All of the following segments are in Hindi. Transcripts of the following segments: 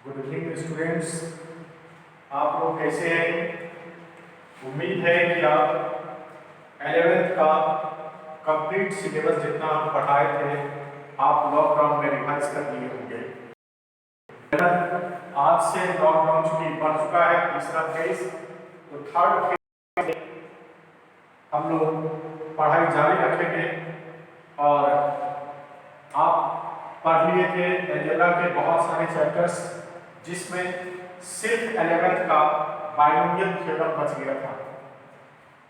गुड इवनिंग स्टूडेंट्स, आप लोग कैसे हैं? उम्मीद है कि आप 11th का कंप्लीट सिलेबस जितना हम पढ़ाए थे आप लॉकडाउन में रिवाइज कर लिए होंगे। आज से लॉकडाउन चूंकि बढ़ चुका है, तीसरा फेज, तो थर्ड फेज हम लोग पढ़ाई जारी रखेंगे। और आप पढ़ लिए थे एलजेब्रा के बहुत सारे चैप्टर्स, जिसमें सिर्फ 11th का बाइनोमियल थ्योरम बच गया था।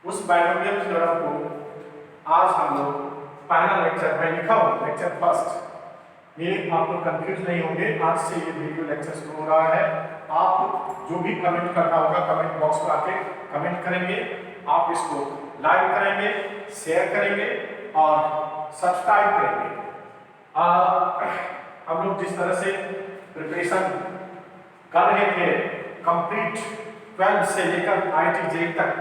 उस बाइनोमियल थ्योरम को आज हम लोग पहला लेक्चर में लिखा हूँ, लेक्चर फर्स्ट। ये आप लोग कंफ्यूज नहीं होंगे, आज से ये वीडियो लेक्चर शुरू हो रहा है। आप जो भी कमेंट करना होगा कमेंट बॉक्स में आके कमेंट करेंगे, आप इसको लाइक करेंगे, शेयर करेंगे और सब्सक्राइब करेंगे। हम लोग जिस तरह से प्रिपरेशन कर रहे थे कंप्लीट 12 से लेकर IIT JEE तक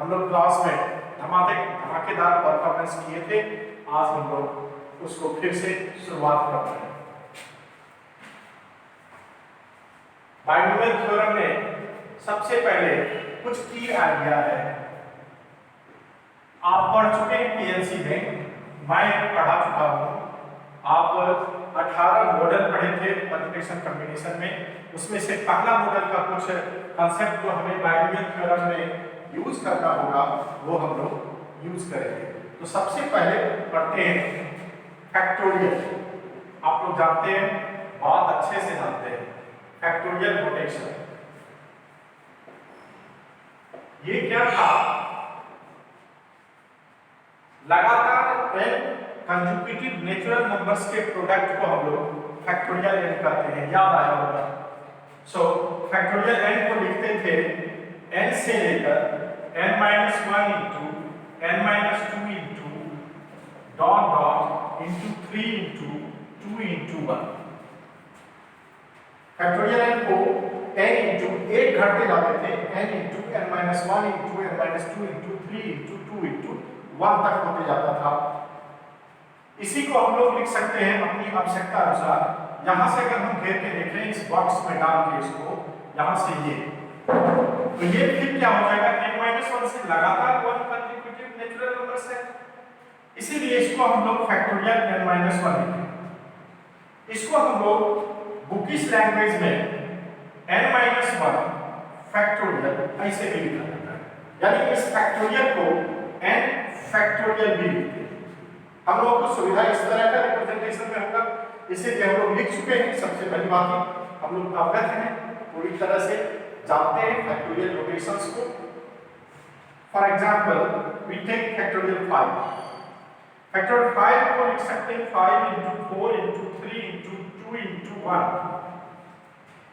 हम लोग क्लास में धमाकेदार परफॉर्मेंस किए थे। आज हम लोग उसको फिर से शुरुआत कर रहे हैं। बाइनोमियल थ्योरम में सबसे पहले कुछ की आइडिया है। आप पढ़ चुके हैं PNC में, मैं पढ़ा चुका हूँ। आप 18 मॉडल पढ़े थे मल्टीप्लिकेशन कॉम्बिनेशन में, उसमें से पहला मॉडल का कुछ कंसेप्ट जो हमें बाइनोमियल थ्योरम में यूज करना होगा वो हम लोग यूज करेंगे। तो सबसे पहले पढ़ते हैं फैक्टोरियल। आप लोग जानते हैं, बहुत अच्छे से जानते हैं फैक्टोरियल नोटेशन। ये क्या था? लगातार n कंसेक्यूटिव नेचुरल नंबर्स के प्रोडक्ट को हम लोग फैक्टोरियल n कहते हैं, याद आया होगा। सो फैक्टोरियल n को लिखते थे n से लेकर n-1 into n-2 into dot dot into 3 into 2 into 1। Factorial n को n इंटू 8 घटते जाते थे, n into n-1 into n-2 into 3 into 2 into 1 तक होते जाता था। इसी को हम लोग लिख सकते हैं अपनी आवश्यकता अनुसार। यहां से अगर हम घेर के देखें इस बॉक्स में डाल के इसको, यहां से ये, तो ये फिर क्या हो जाएगा? n-1 से लगातार 1 कंसेक्यूटिव नेचुरल नंबर्स है, इसीलिए इसको हम लोग फैक्टोरियल n-1 लिखें। इसको हम लोग बुकिश लैंग्वेज में n-1 फैक्टोरियल ऐसे भी लिखा जाता है, यानी इस फैक्टोरियल को n फैक्टोरियल भी लिखते हैं। हम लोग को सुविधा इस तरह का रिप्रेजेंटेशन में होगा, इसीलिए हम लोग लिख चुके हैं। सबसे पहली बात हम लोग अवगत हैं, पूरी तरह से जानते हैं फैक्टोरियल नोटेशंस को। For example we take factorial 5। Factorial 5 को लिख सकते हैं 5 इंटू 4 इंटू 3 इंटू 2 इंटू 1।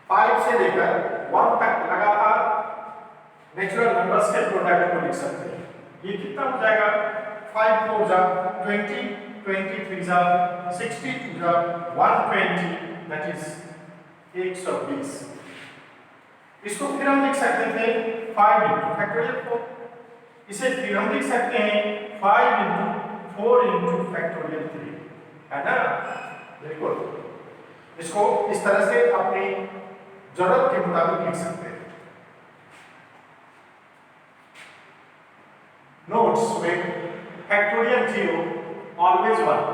5 से लेकर 1 तक लगातार नेचुरल नंबर्स के प्रोडक्ट को लिख सकते हैं। ये कितना हो जाएगा? 5 4 जा 20, 23 जा 62 जा 120, दैट इज 120। इसको फिर हम लिख सकते थे 5 इंटू फैक्टोरियल 4। इसे फिर हम लिख सकते हैं 5 इंटू 4 इंटू फैक्टोरियल 3, है ना? बिल्कुल। इसको इस तरह से अपनी जरूरत के मुताबिक लिख सकते हैं। नोट्स में फैक्टोरियल 0 ऑलवेज 1,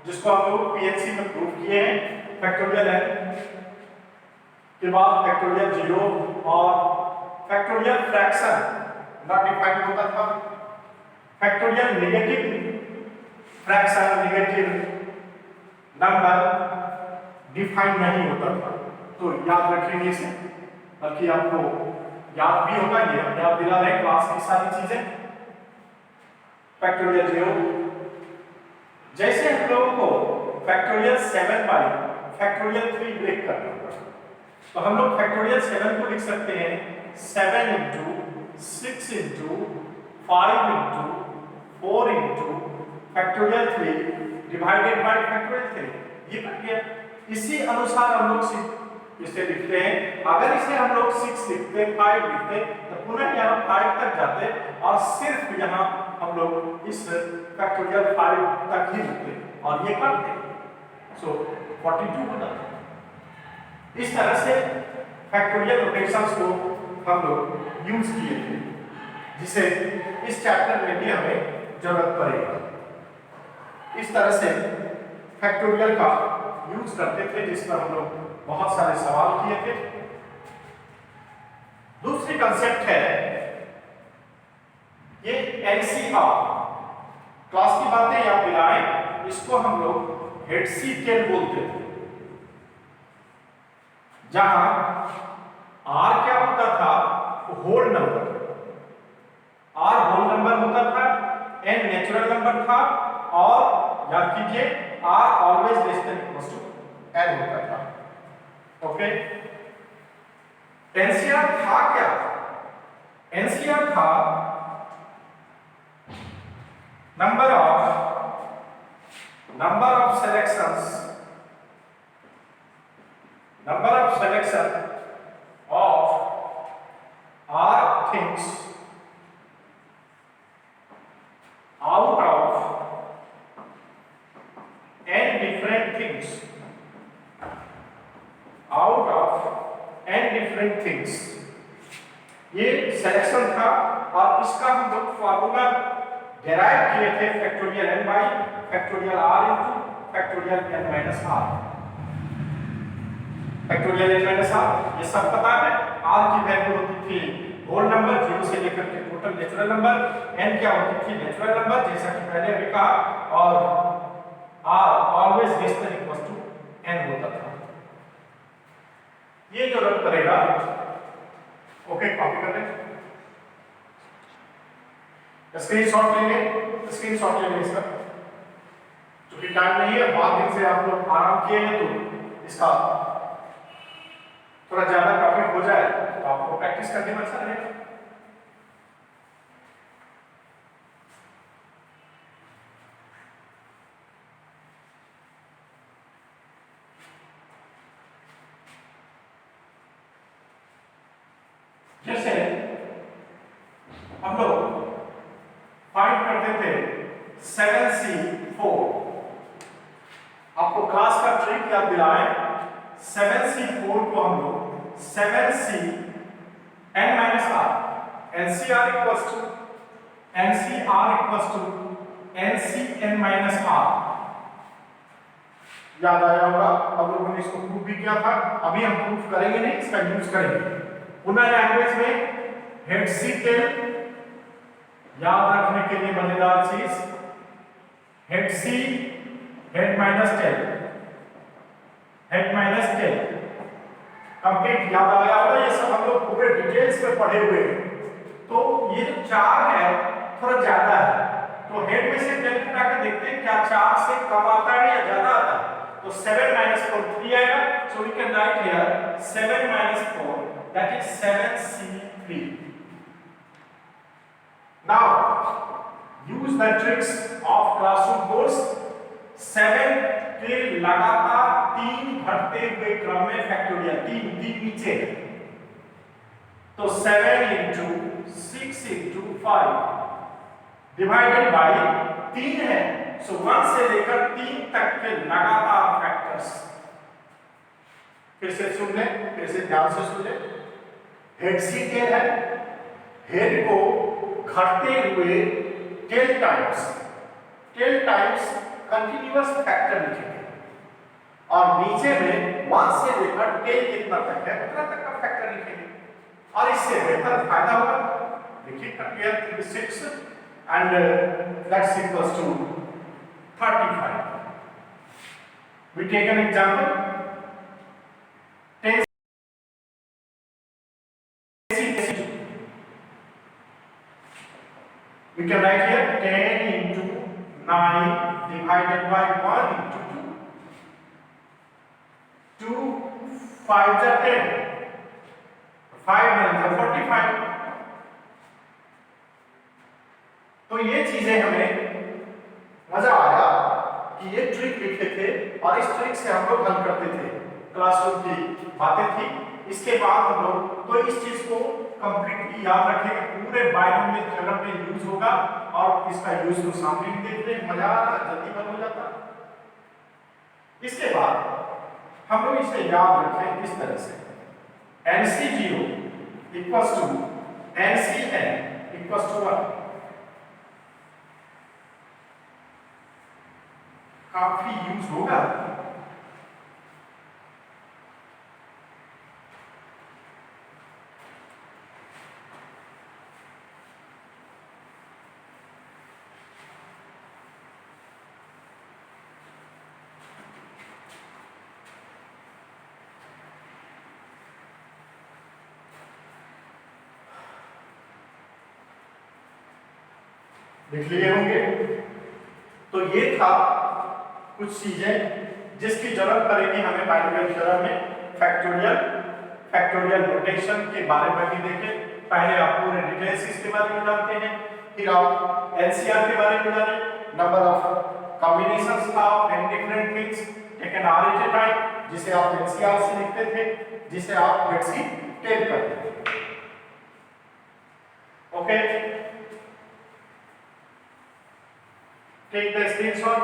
जिसको हम लोग PNC में प्रूव किए हैं। फैक्टोरियल n के बाद फैक्टोरियल 0 और फैक्टोरियल फ्रैक्शन नॉट डिफाइंड होता था। Factorial negative fraction, negative number defined नहीं होता था। तो याद रखेंगे इसे, बल्कि आपको याद भी होगा, ये हम याद दिला रहे क्लास की सारी चीजें। फैक्टोरियल 0, जैसे हम लोगों को फैक्टोरियल 7 बाई फैक्टोरियल 3 ब्रेक करना होगा, तो हम लोग फैक्टोरियल 7 को लिख सकते हैं 7 into 6 into 5 into 4 into factorial 3 divided by factorial 3। ये बन गया। इसी अनुसार हम लोग इसे लिखते हैं। अगर इसे हम लोग 6 लिखते, 5 लिखते, तो पुनः यहाँ 5 तक जाते और सिर्फ यहाँ हम लोग इस फैक्टोरियल 5 तक ही लिखते और ये करते। सो 42 होता है। इस तरह से फैक्टोरियल नोटेशंस को हम लोग यूज किए थे, जिसे इस चैप्टर में भी हमें जरूरत पड़ेगा। इस तरह से फैक्टोरियल का यूज करते थे, जिस पर हम लोग बहुत सारे सवाल किए थे। दूसरी कंसेप्ट है ये एनसीआर, क्लास की बातें याद दिलाएं, इसको हम लोग हेडसी-टेल बोलते थे, जहां आर क्या होता था, whole number, r whole number होता था, एन नेचुरल नंबर था, और याद कीजिए r always less than equal to n होता था। ओके, एनसीआर था क्या? एनसीआर था number of selection of r things out of n different things, ये सिलेक्शन था, और इसका हम लोग फॉर्मूला डेराइव किए थे factorial n by factorial r into factorial n minus r। Factorial n minus r ये सब पता है। r की वैल्यू होती थी होल नंबर 0 से लेकर के टोटल नेचुरल नंबर, n क्या होती थी नेचुरल नंबर, जैसा कि पहले अभी कहा, और r always less than equal to n होता था। ये जरूरत पड़ेगा। ओके, कॉपी कर लें, स्क्रीनशॉट लेंगे, स्क्रीनशॉट लेंगे इसका, क्योंकि टाइम नहीं है, बहुत दिन से आप लोग आराम किए हैं, तो इसका थोड़ा ज्यादा टॉपिक हो जाए तो आपको प्रैक्टिस करने में अच्छा रहेगा। जैसे हम लोग फाइंड करते थे 7C4, आपको क्लास का ट्रिक याद दिलाएं, 7C4 को हम लोग 7Cn minus r, NCR equals to NCN minus r, याद आया होगा। अब लोगों ने इसको प्रूफ भी किया था, अभी हम प्रूफ करेंगे नहीं, इसका यूज करेंगे। पुनः लैंग्वेज में हेडसी-टेल याद रखने के लिए मजेदार चीज, हेडसी हेड माइनस टेल कंप्लीट याद आया होगा। ये सब हम लोग पूरे डिटेल्स में पढ़े हुए हैं। तो ये जो 4 है थोड़ा ज्यादा है, तो हेड में से टेल घटा के देखते हैं क्या 4 से कम आता है या ज्यादा आता है। तो 7 minus 4 3 आएगा, so we can write here 7 minus 4, that is 7C3. Now use the tricks of classroom course। 7 के लगातार 3 घटते हुए क्रम में फैक्टोरियल, 3 नीचे, तो 7 into 6 into 5 डिवाइडेड बाय 3 है, सो 1 से लेकर 3 तक के लगातार फैक्टर्स। फिर से सुन ले, फिर से ध्यान से सुन ले। हेडसी-टेल है, हेड को घटते हुए टेल टाइम्स कंटिन्यूअस फैक्टर लिखेंगे, और नीचे में 1 से लेकर टेल कितना तक है उतना तक का फैक्टर लिखेंगे, और इससे बेहतर फायदा होगा। देखिए compare 36 and that's equals to 35। We take an example. 10 we can write here 10 into 9 divided by 1 into 2. 2 5 are 10. 5 9 are 45. तो ये चीजें हमें मजा आया कि ये ट्रिक लिखे थे, और इस ट्रिक से हम लोग हल करते थे, क्लासरूम की बातें थी। इसके बाद हम लोग तो इस चीज को कंप्लीटली याद रखेंगे, पूरे बायनोमियल थ्योरम में यूज होगा, और इसका यूज तो सामने भी देखते हैं, मजा आ रहा, जल्दी बंद हो जाता। इसके बाद हम लोग इसे याद रखें इस तरह से, NC0 equals to NCN equals to 1। काफी यूज होगा। लिख लिए होंगे। तो ये था कुछ चीजें जिसकी जरूरत पड़ेगी हमें बाइनोमियल थ्योरम में। फैक्टोरियल नोटेशन के बारे में भी देखें। पहले आप पूरे डिटेल्स इसके बारे में जानते हैं, फिर आप एलसीआर के बारे में जानें, number of combinations of n different things taken r at a time, जिसे आप एलसीआर से लिखते थे, जिसे आप लेट्स सी टेल करते थे। Okay, take the screenshot.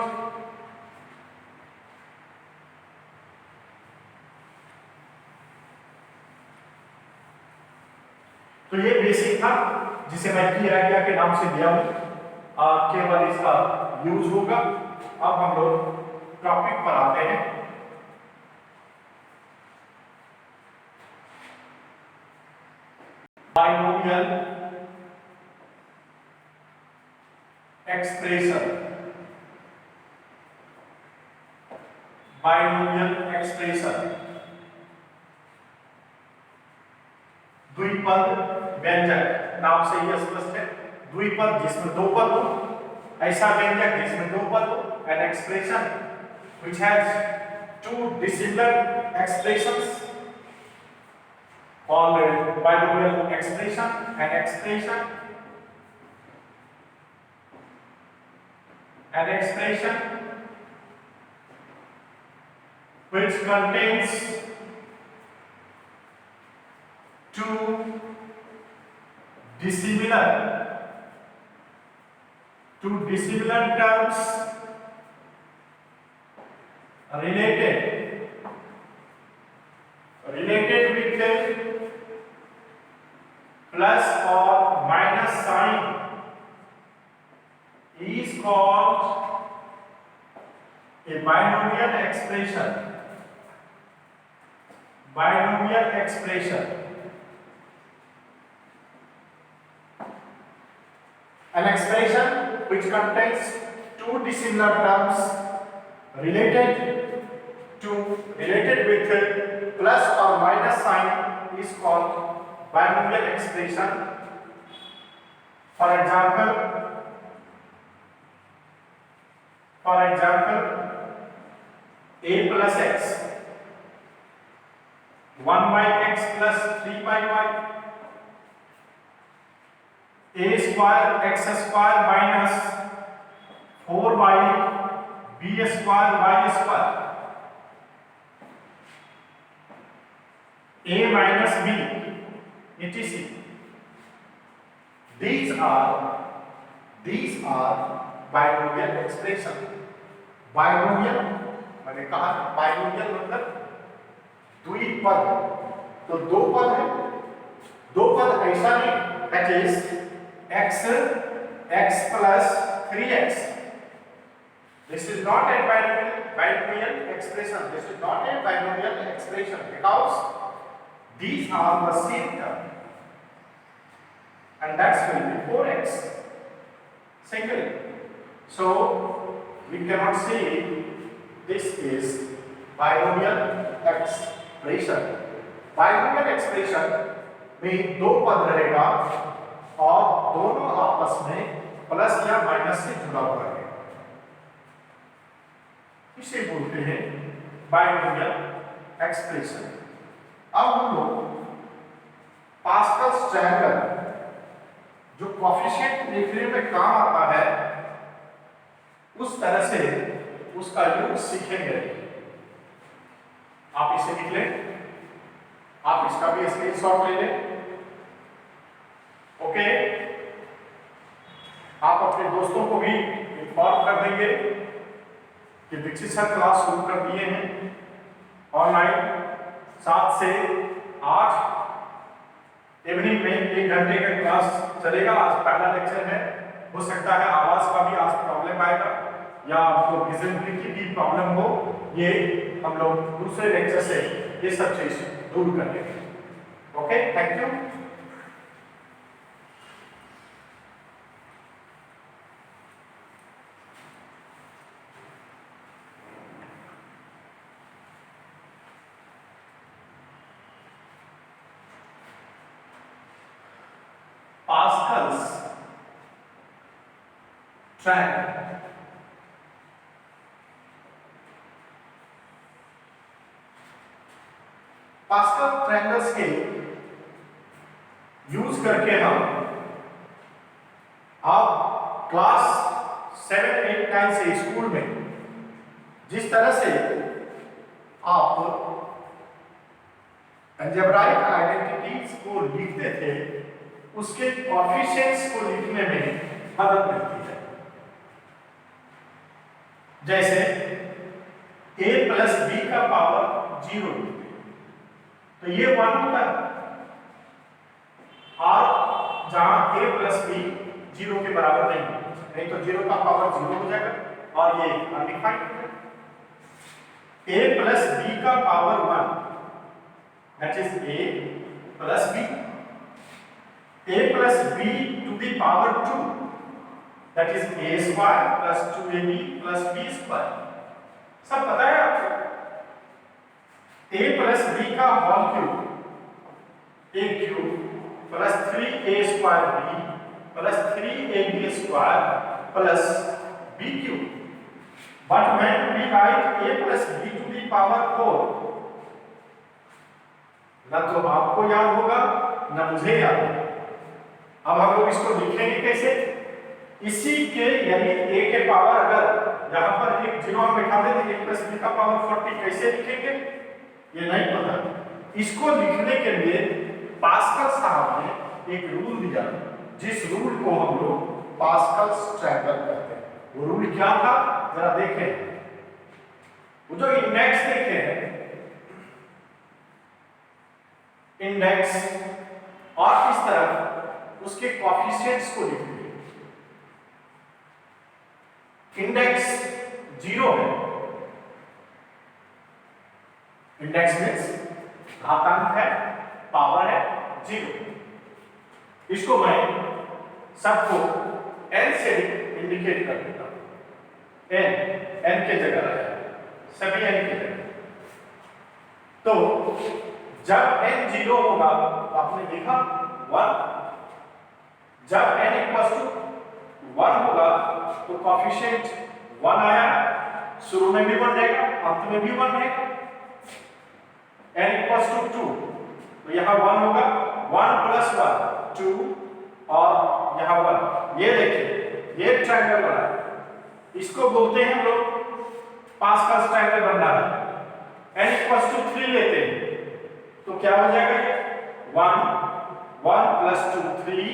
तो ये बेसिक था जिसे मैं की आइडिया के नाम से दिया हूं, केवल इसका यूज होगा। अब हम लोग टॉपिक पर आते हैं। Binomial expression. बाइनोमियल एक्सप्रेशन द्विपद व्यंजक नाम से यह स्पष्ट है। द्विपद जिसमें दो पद हो, ऐसा व्यंजक जिसमें दो पद हो, an expression which has two dissimilar expressions called binomial expression, an expression which contains two dissimilar terms related with plus or minus sign is called a binomial expression. Binomial expression. An expression which contains two dissimilar terms related with plus or minus sign is called binomial expression. For example, a plus x, 1 by x plus 3 by y, a square x square minus 4 by b square y square, a minus b, etc. These are binomial expression. Binomial मैंने कहा binomial मतलब द्विपद। तो दो पद है, दो पद ऐसा नहीं, that is x plus 3x. This is not a binomial expression. This is not a binomial expression because these are the same term, and that's will be 4x single. So we cannot say this is binomial expression. Binomial expression में दो पद रहेगा और दोनों आपस में प्लस या माइनस से जुड़ा हुआ है, इसे बोलते हैं बाइनोमियल एक्सप्रेशन। अब हम लोग पास्कल्स ट्रायंगल जो कोएफिशिएंट लिखने में काम आता है उस तरह से उसका यूज सीखेंगे। आप इसे लिख लें, आप इसका भी स्क्रीनशॉट ले लें। ओके, आप अपने दोस्तों को भी इन्फॉर्म कर देंगे कि दीक्षित सर क्लास शुरू कर दिए हैं। ऑनलाइन 7 से 8 इवनिंग में 1 घंटे का क्लास चलेगा। आज पहला लेक्चर है, हो सकता है आवाज का भी आज प्रॉब्लम आएगा या आपको विजिबिलिटी की प्रॉब्लम हो, ये हम लोग दूसरे लेक्चर से ये सब चीज दूर कर लेंगे। Okay, thank you. Pascal's triangle, pascal triangles के यूज करके हम आप क्लास 7, 8, 9 से स्कूल में जिस तरह से आप अलजेब्राइक आइडेंटिटीज को लिखते थे, उसके कोएफिशिएंट्स को लिखने में मदद मिलती है। जैसे a प्लस b का पावर 0 तो ये 1 होता है, और जहां a प्लस b 0 के बराबर नहीं तो 0 का पावर 0 हो जाएगा और ये अनडिफाइंड है। a प्लस b का power 1 that is a plus b, a plus b to the power 2 that is a square plus 2ab plus b square। सब पता है आपको? a plus b का whole cube a cube plus 3a square b plus 3ab square plus b cube. But when we write a plus b to the power 4, ना तो आपको याद होगा ना मुझे याद होगा। अब हम लोग इसको लिखेंगे कैसे? इसी के यानी a के पावर, अगर यहाँ पर एक 0 हम बैठा देते a प्लस b का पावर 40, कैसे लिखेंगे ये नहीं पता। इसको लिखने के लिए पास्कल साहब ने एक रूल दिया, जिस रूल को हम लोग पास्कल्स ट्रायंगल कहते हैं। वो रूल क्या था जरा देखें। वो जो इंडेक्स देखे हैं, इंडेक्स और इस तरफ उसके कोएफिशिएंट्स को लिखेंगे। इंडेक्स 0 है, इंडेक्स मींस घातांक है, पावर है 0। इसको मैं सबको n से इंडिकेट कर देता हूं। n के जगह लगाया, सभी n के जगह। तो जब n 0 होगा तो आपने देखा 1, जब n इक्वल्स टू 1 होगा तो कोएफिशिएंट 1 आया, शुरू में भी 1 रहेगा, अंत में भी 1 रहेगा। n इक्वल्स टू 2 तो यहाँ 1 होगा, 1 प्लस 1 2 और यहाँ 1। ये देखिए ये ट्रायंगल बना है, इसको बोलते हैं हम लोग पास्कल ट्रायंगल बन रहा है। n इक्वल्स टू 3 लेते हैं तो क्या हो जाएगा ये 1 प्लस 2 3,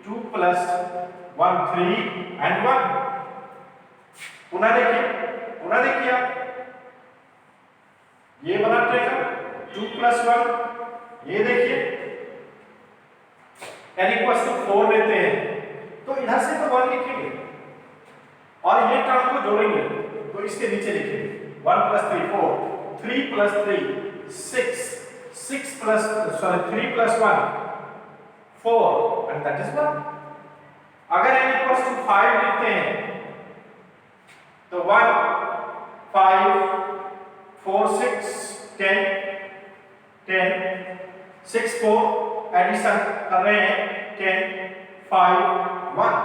2 प्लस 1 3 एंड 1। पुनः देखिए ये बना ट्रायंगल 2 प्लस 1। ये देखिए n इक्वल्स टू 4 लेते हैं तो इधर से तो 1 लिखेंगे और ये टर्म को जोड़ेंगे तो इसके नीचे लिखेंगे 1 plus 3 4, 3 plus 3 6 plus 3 plus 1 4 and that is 1। अगर n इक्वल्स टू 5 लिखते हैं तो 1 5 4 6 10 10 6 4 एडिशन कर रहे हैं 10 5 1।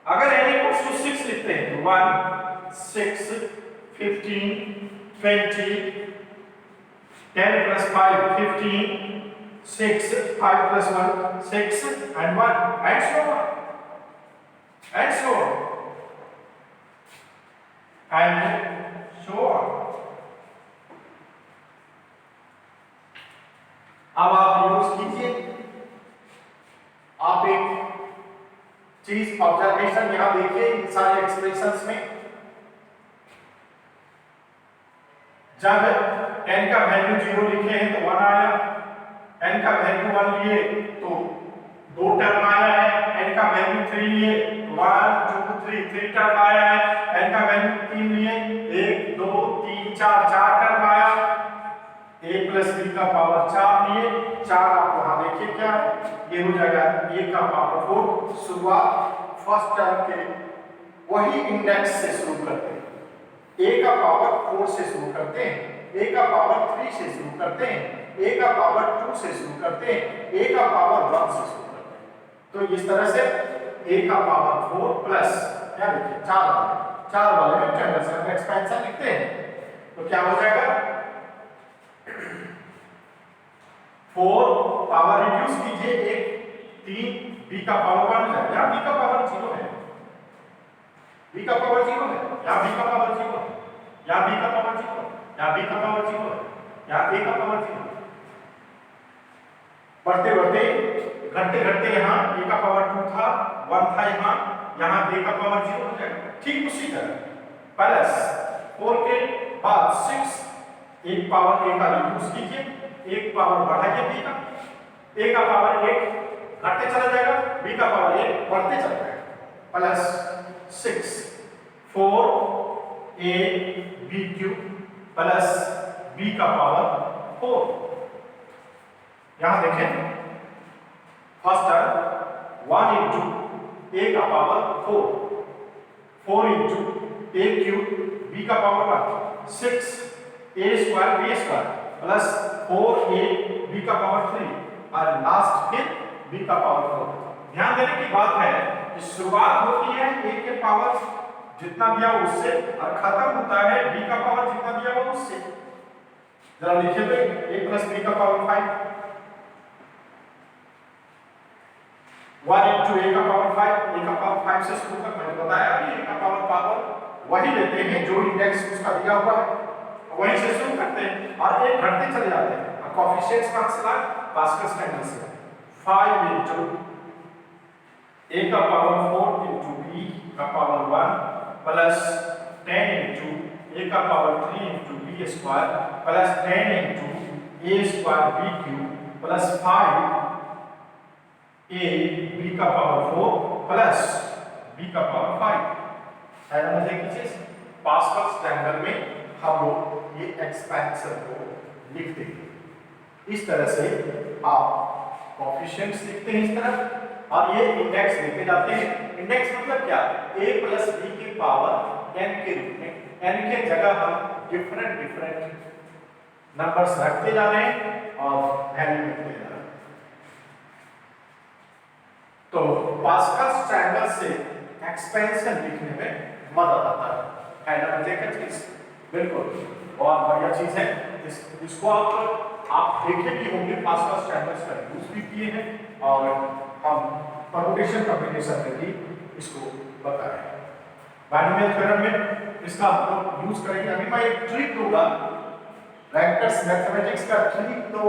अगर n इक्वल्स टू 6 लिखते हैं तो 1 6 15 20 10 plus 5 15 6 5 plus 1 6 and 1 and so on and so on and so on। अब आप यूज कीजिए, आप एक चीज ऑब्जर्वेशन यहां देखिए इन सारे एक्सप्रेशंस में। जब n का वैल्यू 0 लिखे हैं तो 1 आया, n का वैल्यू 1 लिए तो 2 टर्म आया है, n का वैल्यू 3 लिए 1 2 3 3 टर्म आया है, n का वैल्यू 3 लिए 1 2 3 4 4 टर्म आया, a प्लस b का पावर 4 लिए 4 आप वहां देखिए क्या ये हो जाएगा a का पावर 4। शुरुआत फर्स्ट टर्म के वही इंडेक्स से शुरू करते हैं, a का पावर 4 से शुरू करते हैं, a का पावर 3 से शुरू करते हैं, a का पावर 2 से शुरू करते हैं, a का पावर 1 से शुरू करते हैं। तो इस तरह से a का पावर 4 प्लस क्या लिखिए 4 वाले में ट्रायंगल से हम एक्सपेंशन लिखते हैं तो क्या हो जाएगा 4 पावर रिड्यूस कीजिए 1 3 b का पावर 1 है, यहाँ b का पावर 0 है, b का पावर 0 है, यहाँ b का पावर 0 है, यहाँ b का पावर 0 है, यहाँ b का पावर 0 है, यहाँ a का पावर 0 है। बढ़ते बढ़ते घटते घटते यहाँ a का पावर 2 था 1 था, यहाँ a का पावर 0 हो जाएगा। ठीक उसी तरह प्लस 4 के बाद 6 एक पावर a का रिड्यूस कीजिए, एक पावर बढ़ाइए b का, a का पावर 1 घटते चला जाएगा, b का पावर 1 बढ़ते चला जाएगा, plus 6 4 a b cube plus b का पावर 4। यहां देखें फर्स्ट टर्म 1 इंटू a का power 4 4 into a cube b का power 1 6 a square b square plus 4a b का पावर 3 और लास्ट फिर b का पावर 4। ध्यान देने की बात है कि शुरुआत होती है a के पावर जितना दिया उससे और खत्म होता है b का पावर जितना दिया वो उससे। जरा लिखिए तो a प्लस b का पावर 5 1 इंटू a का पावर 5 a का पावर 5 से शुरू कर मैंने बताया कि a का पावर वही लेते हैं जो इंडेक्स उसका दिया हुआ है वहीं से शुरू करते हैं और एक घटते चले जाते हैं। कोएफिशिएंट्स कहां से लाए पास्कल्स ट्रायंगल से 5 इंटू a का पावर 4 इंटू b का पावर 1 प्लस 10 इंटू a का power 3 into b square plus 10 into a square b cube plus 5 a b का पावर 4 प्लस b का पावर 5 है ना। मुझे किस पास्कल्स ट्रायंगल में हम लोग ये एक्सपेंशन को लिखते हैं इस तरह से आप कोएफिशिएंट्स लिखते हैं इस तरह और ये इंडेक्स लेते जाते हैं। इंडेक्स मतलब क्या a प्लस b की पावर n के रूप में n के जगह हम डिफरेंट नंबर्स रखते जा रहे हैं और वैल्यू लिखते जा रहे हैं। तो पास्कल्स ट्रायंगल से एक्सपेंशन लिखने में मदद आता है ना मुझे क्या चीज बिल्कुल बहुत बढ़िया चीज है। इसको आप देखे भी होंगे पास्कल्स ट्रायंगल्स का यूज भी किए हैं और हम परमुटेशन कॉम्बिनेशन में भी इसको बताया है। बाइनोमियल थ्योरम में इसका हम लोग यूज करेंगे। अभी मैं एक ट्रिक दूंगा रैंकर्स मैथमेटिक्स का ट्रिक तो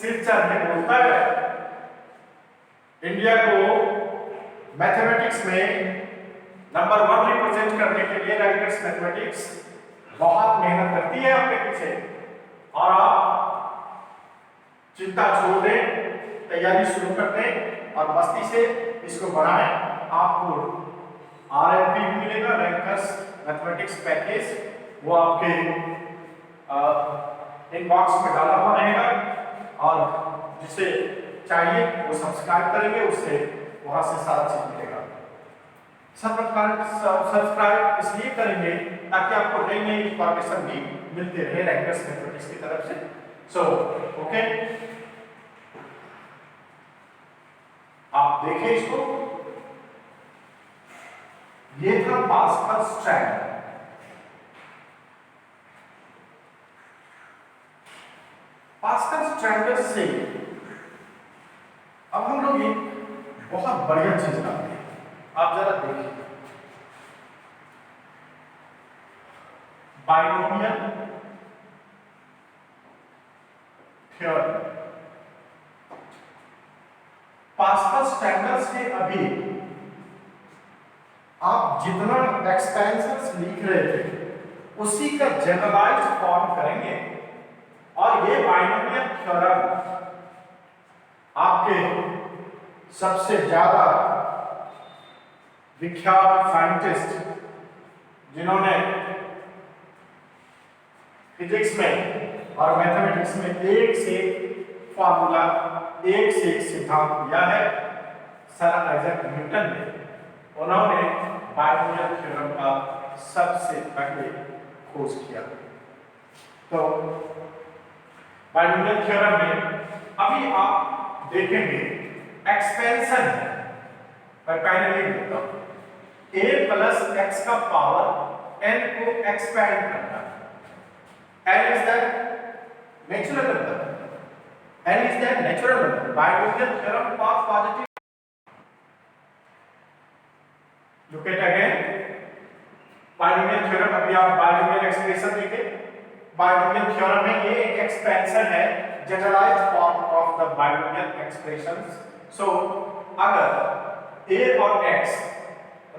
सिर्फ चढ़ने बोलता है। इंडिया को मैथमेटिक्स में नंबर 1 रिप्रेजेंट करने के लिए रैंकर्स मैथमेटिक्स बहुत मेहनत करती है आपके पीछे और आप चिंता छोड़ दें तैयारी शुरू कर दें और मस्ती से इसको बढ़ाएं। आपको आरएमपी भी मिलेगा रैंकर्स मैथमेटिक्स पैकेज वो आपके इनबॉक्स में डाला हुआ रहेगा और जिसे चाहिए वो सब्सक्राइब करेंगे उससे वहां से सारा चीज मिलेगा। सब्सक्राइब इसलिए करेंगे ताकि आपको नई नई इंफॉर्मेशन भी मिलते रहे रैंकर्स मैथमेटिक्स की तरफ से। सो ओके आप देखें इसको ये था पास्कल्स ट्रायंगल। पास्कल्स ट्रायंगल से अब हम लोग एक बहुत बढ़िया चीज लाते हैं। आप जरा देखिए बाइनोमियल थ्योरम पास्कल्स ट्रायंगल से अभी आप जितना एक्सपेंशंस लिख रहे थे उसी का जनरलाइज्ड फॉर्म करेंगे। और ये बाइनोमियल थ्योरम आपके सबसे ज्यादा विख्यात साइंटिस्ट जिन्होंने फिजिक्स में और मैथमेटिक्स में एक से फॉर्मूला, एक से एक सिद्धांत दिया है, सर आइजैक न्यूटन ने, उन्होंने बाइनोमियल थ्योरम का सबसे पहले खोज किया। तो बाइनोमियल थ्योरम में अभी आप देखेंगे एक्सपेंशन है, मैं पहले लिख देता हूं, a प्लस x का पावर n को एक्सपेंड करना। n is the natural number, n is the natural number. Binomial theorem of positive, look at again binomial theorem. अभी आप बाइनोमियल एक्सप्रेशन देखें, बाइनोमियल थ्योरम में ये एक एक्सपेंशन है, generalized form of the binomial expressions. So अगर a और x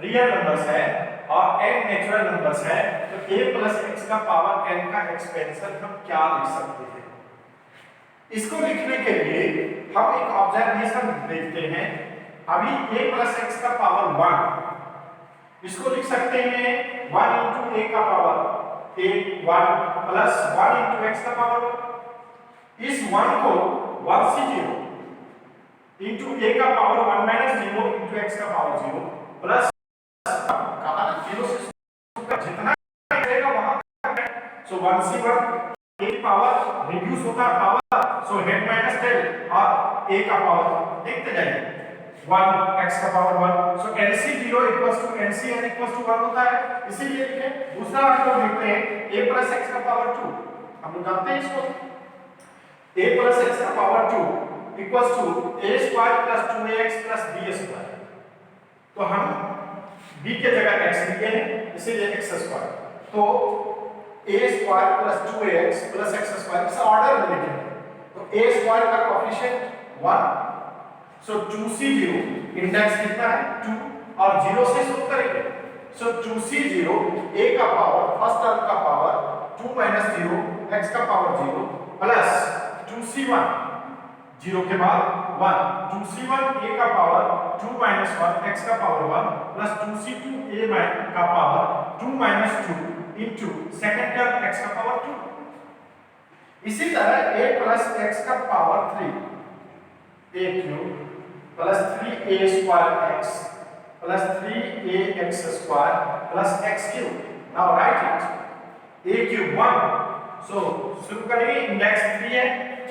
रियल नंबर्स है और n नेचुरल नंबर्स है, तो a प्लस x का पावर n का एक्सपेंशन हम क्या लिख सकते हैं? इसको लिखने के लिए हम एक ऑब्जर्वेशन देखते हैं। अभी a प्लस x का पावर 1, इसको लिख सकते हैं 1 इंटू a का power a 1 plus 1 into x का पावर 1। इस 1 को 1 से 0 इंटू a का पावर 1 माइनस 0 इंटू x का पावर 0 प्लस जितना रहेगा वहां तक। सो 1 से 1 a पावर रिड्यूस होता है power, so head minus tail और a का पावर देखते जाइए 1 x का power 1। So nc 0 equals to nc n equals to 1 होता है, इसीलिए लिखे। दूसरा हम लोग देखते हैं a प्लस x का पावर 2, हम लोग जानते हैं इसको, a प्लस x का power 2 equals to a square plus 2ax plus b square. तो हम b के जगह x लिए हैं, इसीलिए x स्क्वायर। तो a square plus 2ax plus x square, इस ऑर्डर में लिखेंगे। तो a स्क्वायर का कोएफिशिएंट 1, सो 2c0 इंडेक्स कितना है 2 और 0 से शुरू करेंगे। सो 2c0 a का पावर फर्स्ट टर्म का पावर 2 माइनस 0 x का पावर 0 प्लस 2c1 0 के बाद 1, 2c1 a का पावर 2 माइनस 1 x का पावर 1 प्लस 2c2 a का power 2 minus 2 into second term x का पावर 2। इसी तरह a प्लस x का power 3 a cube plus 3a square x plus 3ax square plus x cube. Now right it, a cube 1, सो शुरू करेंगे, इंडेक्स 3 है,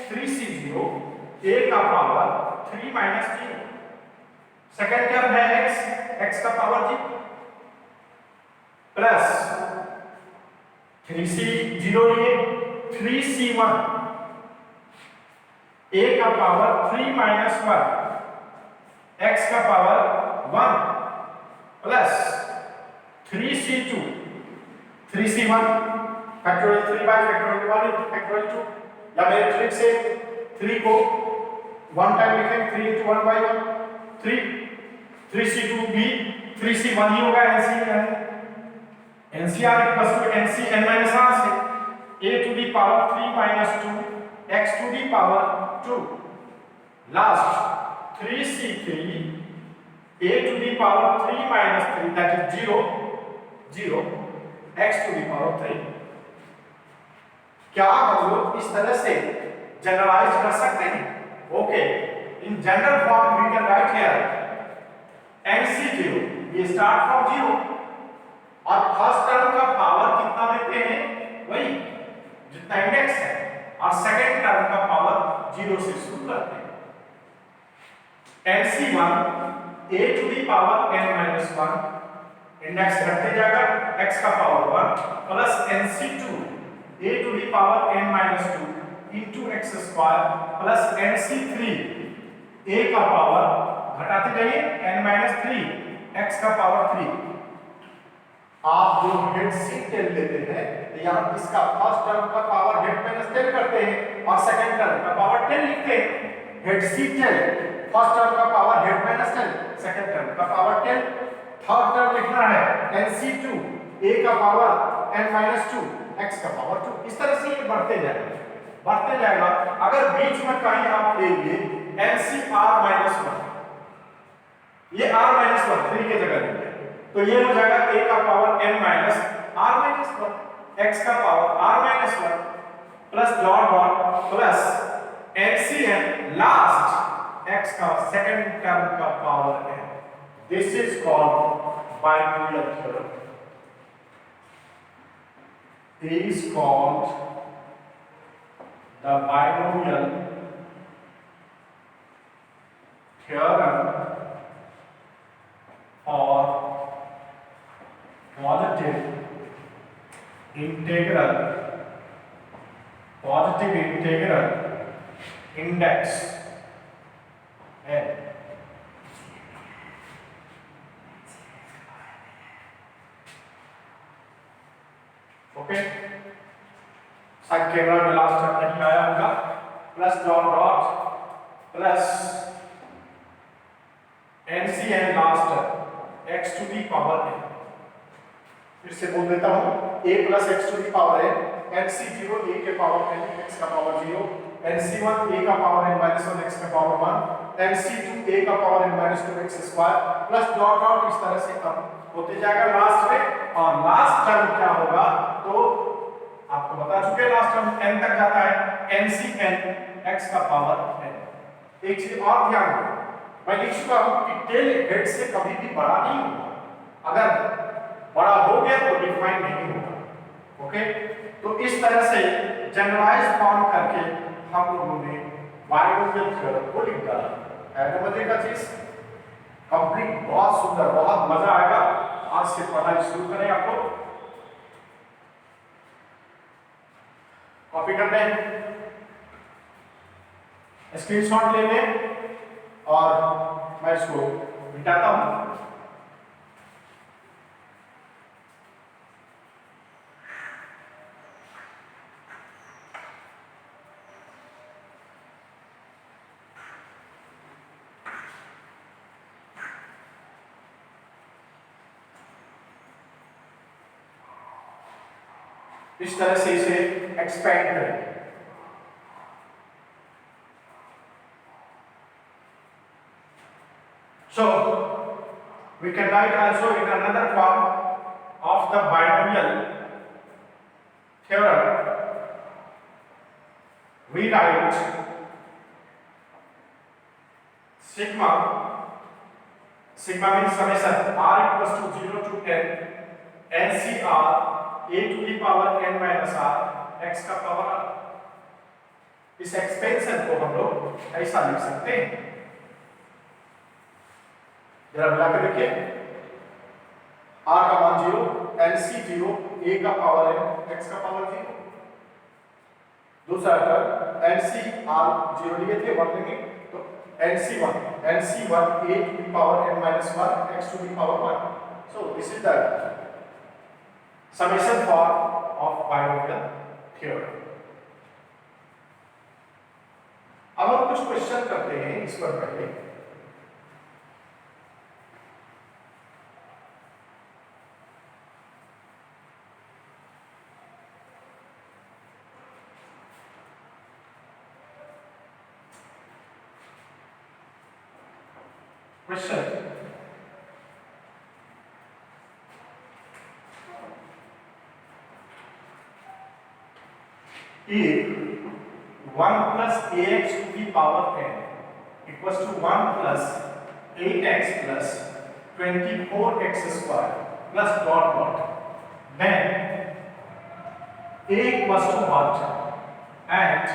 3c0 a का पावर 3 माइनस 0, सेकेंड टर्म है x का पावर 0 प्लस 3c0 लिए 3c1 a का पावर 3 माइनस 1 x का power 1 plus 3c2 3c1 factorial 3 bye factorial 1 factorial 2, या मेरे ट्रिक से 3 को 1 टाइम लिखें, 3 into 1 by 1 3, 3c2 भी 3c1 ही होगा, NCR equals to NCn minus r से a to the power 3 minus 2 x to the power 2, last 3c3 a to the power 3 minus 3 that is 0 0 x to the power 3। क्या हम लोग इस तरह से जनरलाइज कर सकते हैं? Okay, in general form we can write here nc0, we start from 0 और फर्स्ट टर्म का पावर कितना लेते हैं, वही जितना इंडेक्स है, और सेकंड टर्म का पावर 0 से शुरू करते हैं। nc1 a to the power n minus 1, index घटते जाएगा, x का power 1 plus nc2 a to the power n minus 2 into x square plus nc3 a का पावर घटाते जाइए n minus 3 x का पावर 3। आप जो हेड सी टेल लेते हैं, यहाँ इसका फर्स्ट टर्म का पावर हेड माइनस 10 करते हैं और सेकंड टर्म का पावर 10 लिखते हैं। हेड सी टेल फर्स्ट टर्म का power head minus 10, second term का पावर 10। थर्ड टर्म लिखना है nc2 a का power n minus two x का पावर 2। इस तरह से ये बढ़ते जाएगा। अगर बीच में कहीं आप ले लिए NCR माइनस वन, ये r माइनस वन 3 की जगह लेंगे तो ये हो जाएगा a का power n minus r minus one x का power r minus one plus dot dot plus NCn last x का सेकंड टर्म का power n। This is called binomial theorem, is called the binomial theorem or positive integral index n। Okay, शायद कैमरा में लास्ट टर्म नहीं आया होगा। Plus dot dot plus NCn last term x to the power n। फिर से बोल देता हूं a plus x to the power n, NC0 a के पावर n x का पावर 0, NC1 a का पावर n माइनस 1 x का पावर 1, NC2 a का power n minus 2 x square plus dot dot इस तरह से कम होते जाएगा लास्ट में। और लास्ट टर्म क्या होगा तो आपको बता चुके, लास्ट टर्म n तक जाता है, NCn x का पावर n। एक चीज और ध्यान रखो, मैं लिख चुका हूं कि टेल हेड से कभी भी बड़ा नहीं होगा, अगर बड़ा हो गया तो डिफाइन नहीं होगा। ओके, तो इस तरह से जनरलाइज फॉर्म करके हम लोगों ने बाइनोमियल थ्योरम को लिख डाला है। तो मजे का चीज कंप्लीट, बहुत सुंदर, बहुत मजा आएगा। आज से पढ़ाई शुरू करें, आपको कॉपी करने, स्क्रीनशॉट लेने और मैं इसको मिटाता हूं। इस तरह से इसे एक्सपेंड करें। So we can write also in another form of the binomial theorem. We write sigma means summation r equals to 0 to n NCR a to the power n minus r x का पावर r। इस एक्सपेंशन को हम लोग ऐसा लिख सकते हैं, जरा मिला के देखिए, r का मान 0, NC 0, a का पावर n x का पावर 0। दूसरा टर्म NC r 0 लिए थे, 1 लेंगे तो NC1 a to the power n minus 1 x to the power 1। so this is the summation form of binomial theorem। अब हम कुछ क्वेश्चन करते हैं इस पर पहले। Question, if 1 plus ax to the power n equals to 1 plus 8x plus 24x square plus dot dot, then a equals to what and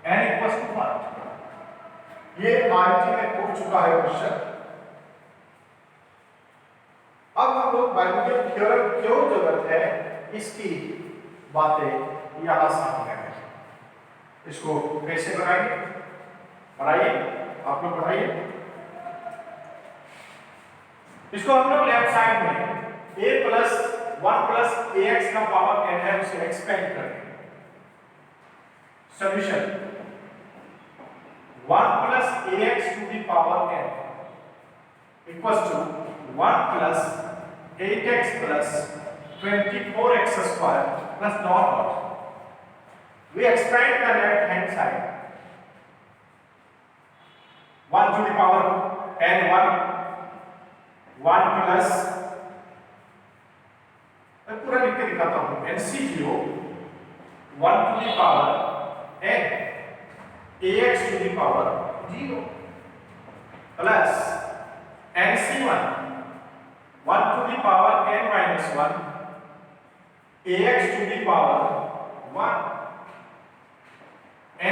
n equals to what। ये आईटी में पूछ चुका है क्वेश्चन। अब हम लोग बाइनोमियल थ्योरम क्यों जरूरत है इसकी बातें यहां सामने है। इसको कैसे बनाएंगे, बनाइए, आप लोग बनाइए। इसको हम लोग लेफ्ट साइड में a प्लस 1 प्लस ax का पावर n है उसे एक्सपेंड करेंगे। Solution 1 plus ax to the power n equals to 1 plus 8x plus 24x square plus dot dot. We expand the left hand side. 1 to the power n1, 1 plus, मैं पूरा लिख के दिखाता हूं, NC0 1 to the power n ax to the power 0 plus NC1 1 to the power n minus 1 ax to the power 1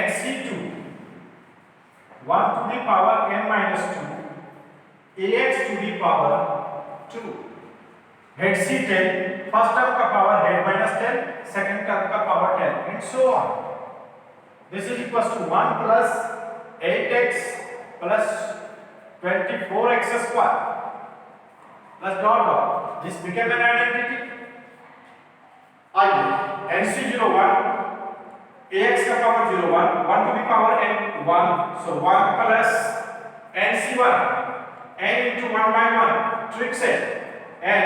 NC2 1 to the power n minus 2 ax to the power 2 head C10 first term का power head minus 10 second term का power 10 and so on. This is equals to 1 plus 8x plus 24x square plus dot dot. This became an identity. आइए NC01 ax का power 01 1 to the power n 1 so 1 plus NC1 n into 1 by 1 trick set n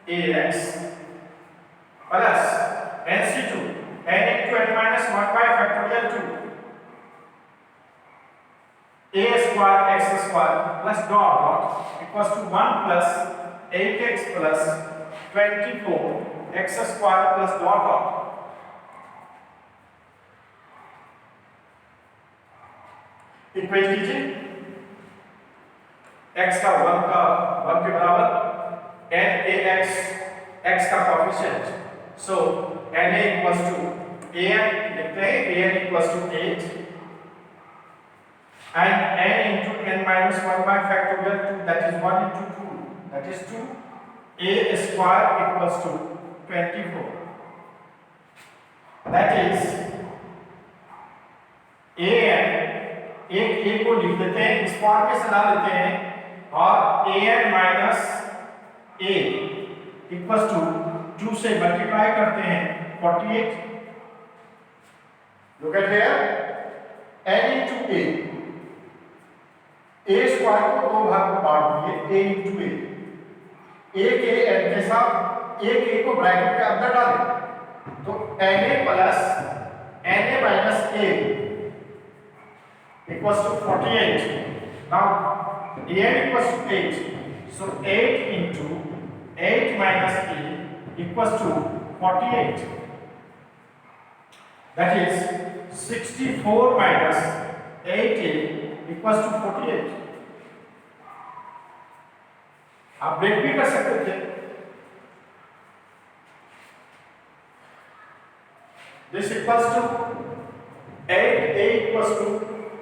ax plus NC2 n into n minus 1 by factorial 2 a square x square plus dot dot equals to 1 plus 8x plus 24 x square plus dot dot. Equate कीजिए x का 1 के बराबर n ax x का coefficient so na equals to an लिखते हैं an equals to 8 and n into n minus 1 by factorial 2 that is 1 into 2 that is 2 a square equals to 24 that is an एक a को लिख देते हैं इस फॉर्म में सजा देते हैं और an minus a equals to 2 से मल्टीप्लाई करते हैं 48. Look at here n into a square को दो भाग में बांट दिए a into a के n के साथ एक a को ब्रैकेट के अंदर डालें तो na plus na minus a equals to 48. Now an equals to 8 so 8 into 8 minus a equals to 48 that is 64 minus 8a equals to 48. आप ब्रेक भी कर सकते थे. This equals to 8a equals to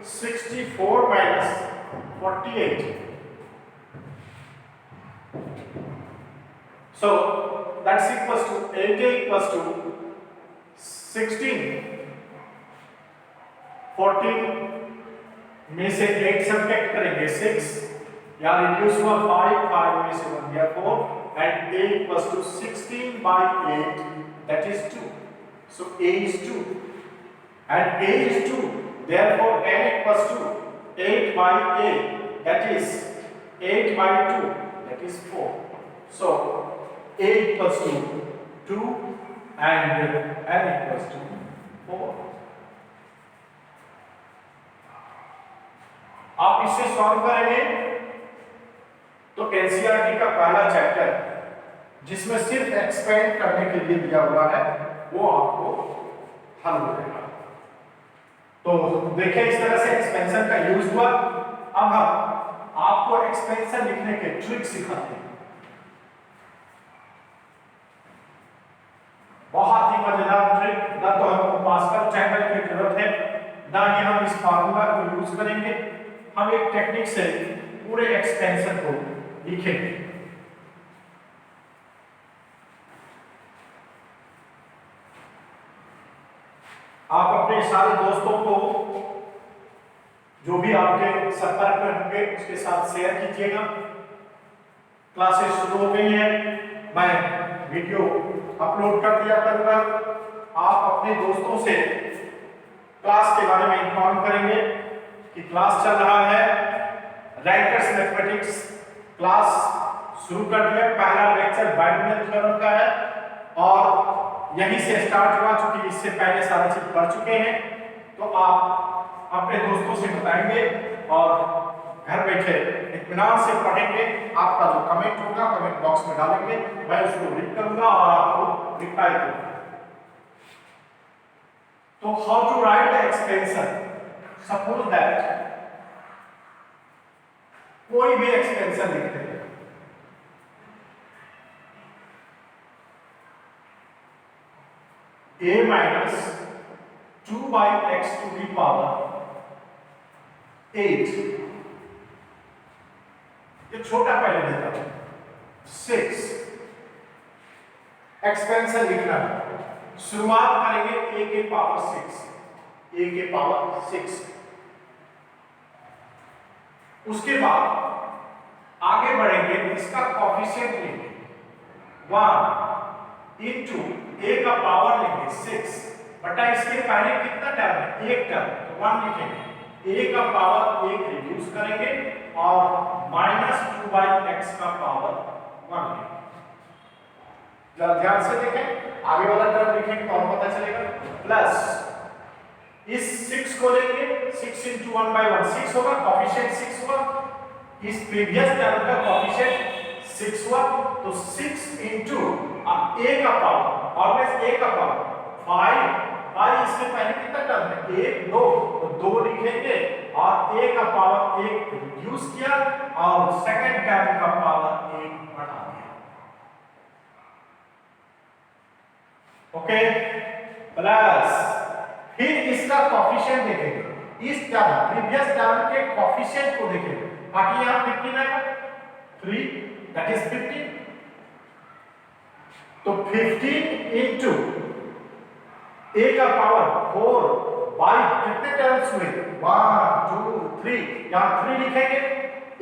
64 minus 48. So that's equals to 8a equals to 16. 14 में से 8 सब्ट्रैक्ट करेंगे 6 या रिड्यूस हुआ 5 में से 1 गया 4 and a equals to 16 by 8 that is 2. So a is 2 and a is 2 therefore n equals to 8 by a that is 8 by 2 that is 4. So a equals to 2 and n equals to 4. आप इसे सॉल्व करेंगे तो एनसीईआरटी का पहला चैप्टर जिसमें सिर्फ एक्सपेंड करने के लिए दिया हुआ है वो आपको हल हो जाएगा. तो देखिए इस तरह से एक्सपेंशन का यूज हुआ. अब हम आपको एक्सपेंशन लिखने के ट्रिक सिखाते हैं. बहुत ही मजेदार ट्रिक. ना तो हमको पास्कल चैनल की जरूरत है ना ही हम इस फार्मूला को यूज करेंगे. हम एक टेक्निक से पूरे एक्सपेंशन को लिखेंगे. आप अपने सारे दोस्तों को जो भी आपके संपर्क में होंगे उसके साथ शेयर कीजिएगा. क्लासेस शुरू हो गई हैं. मैं वीडियो अपलोड कर दिया करूंगा. आप अपने दोस्तों से क्लास के बारे में इन्फॉर्म करेंगे कि क्लास चल रहा है. राइटर्स मैथमेटिक्स क्लास शुरू कर दिया। पहला लेक्चर बाइनोमियल थ्योरम का है और यहीं से स्टार्ट हुआ, चूंकि इससे पहले सारी चीज पढ़ चुके हैं। तो आप अपने दोस्तों से बताएंगे और घर बैठे इत्मीनान से पढ़ेंगे। आपका जो कमेंट होगा कमेंट बॉक्स में डालेंगे, मैं उसको रीड करूंगा और आपको रिप्लाई करूंगा। तो how to write the expansion? Suppose that कोई भी एक्सपेंशन लिखते हैं, a minus 2 by x to the power 8, ये छोटा पहले देता हूं, 6 एक्सपेंशन लिखना है। शुरुआत करेंगे a के पावर 6, a के पावर 6। उसके बाद आगे बढ़ेंगे, इसका कोफिशिएंट लेंगे 1 इंटू a का पावर लेंगे 6 बटा इसके पहले कितना टर्म है, एक टर्म, तो 1 लिखेंगे। a का पावर 1 रिड्यूस करेंगे और माइनस 2 बाई x का पावर 1 लेंगे। जरा ध्यान से देखें, आगे वाला टर्म लिखेंगे तो और पता चलेगा। प्लस इस 6 को लेंगे, 6 इंटू 1 बाई 1 6 होगा, कोफिशिएंट 6 होगा। इस प्रीवियस टर्म का कोफिशिएंट 6 हुआ, तो 6 इंटू a का पावर, ऑलवेज a का पावर 5 इसके पहले कितना टर्म है, 1 2, तो 2 लिखेंगे और a का पावर 1 रिड्यूस किया और सेकंड टर्म का पावर 1 बढ़ा दिया। ओके, प्लस फिर इसका कोफिशिएंट देखेंगे, इस टर्म प्रीवियस टर्म के कोफिशिएंट को देखेंगे। बाकी यहां 15 आएगा, 3 दैट इज 15, तो 15 इंटू a का पावर 4 बाई कितने टर्म्स हुए, 1 2 3, यहां 3 लिखेंगे,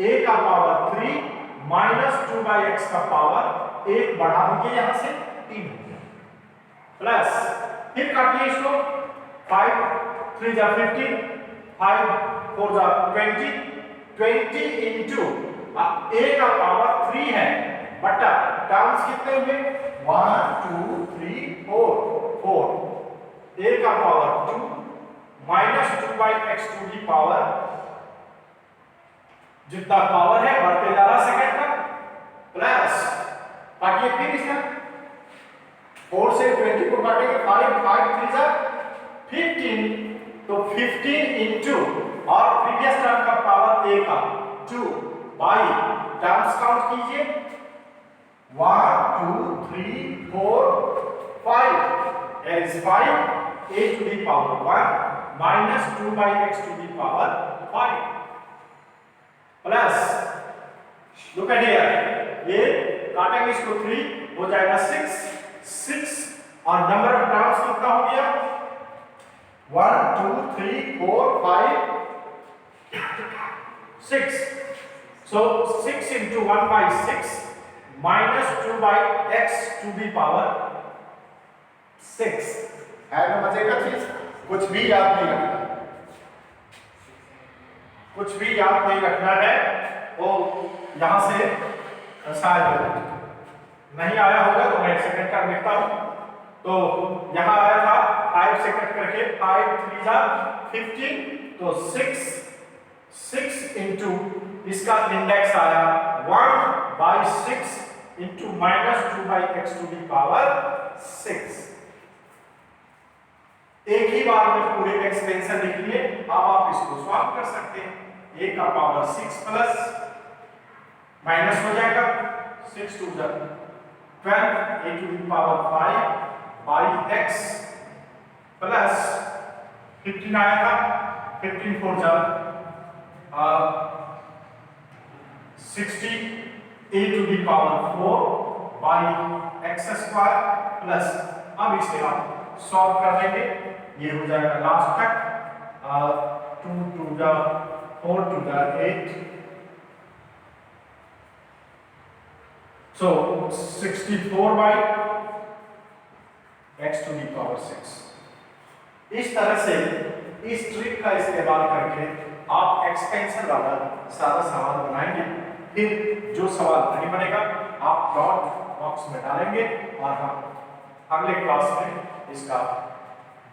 a का पावर 3 माइनस 2 बाई x का पावर 1 बढ़ा दीजिए, यहां से 3 हो गया। प्लस फिर काटिए इसको, 5 3 जा 15, 5 4 जा 20, 20 इंटू a का पावर 3 है बटा टर्म्स कितने हुए, 1 2 3 4 a का power 2 minus 2 by x to the power, जितना पावर है बढ़ते जा रहा सेकंड तक, प्लस काटिए फिर इसका 4 से 20 को काटेंगे, 5 5 3 जा 15, तो 15 इंटू और प्रीवियस टर्म का पावर a का 2 बाई टर्म्स काउंट कीजिए, 1 2 3 4 5 is 5 a to the power 1 minus 2 by x to the power 5 plus look at here, ये काटेंगे इसको 3 हो जाएगा 6 और नंबर ऑफ टर्म्स कितना हो गया, 1 2 3 4 5 6, so 6 into 1 by 6 minus 2 by x to the power 6 है ना। मजे का चीज, कुछ भी याद नहीं रखना, कुछ भी याद नहीं रखना है। वो यहां से शायद नहीं आया होगा तो मैं सेकंड का लिखता हूं, तो यहां आया था 5 से कट करके 5 3 जा 15, तो 6 इंटू इसका इंडेक्स आया 1 by 6 into minus 2 by x to the power 6। एक ही बार में पूरे एक्सपेंशन लिख लिए। अब आप इसको सॉल्व कर सकते हैं, a का पावर 6 प्लस माइनस हो जाएगा 6 2 जा 12 a to the power 5 by x plus 15 आया था, 15 4 जा 60 a to the power 4 by x square plus, अब इसे आप सॉल्व कर लेंगे, ये हो जाएगा लास्ट तक 2 2 जा 4 2 जा 8, so 64 by x to the power 6। इस तरह से इस ट्रिक का इस्तेमाल करके आप एक्सपेंशन वाला सारा सवाल बनाएंगे। फिर जो सवाल नहीं बनेगा आप डॉट बॉक्स में डालेंगे और हम अगले क्लास में इसका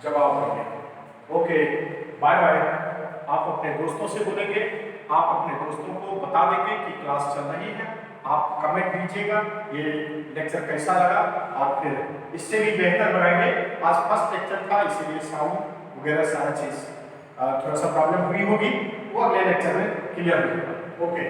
जवाब देंगे। Okay, bye bye. आप अपने दोस्तों से बोलेंगे, आप अपने दोस्तों को बता देंगे कि क्लास चल रही है। आप कमेंट दीजिएगा ये लेक्चर कैसा लगा, और फिर इससे भी बेहतर बनाएंगे। आज फर्स्ट लेक्चर था इसीलिए साउंड वगैरह सारा चीज थोड़ा सा प्रॉब्लम हुई होगी, वो अगले लेक्चर में क्लियर होगा। ओके।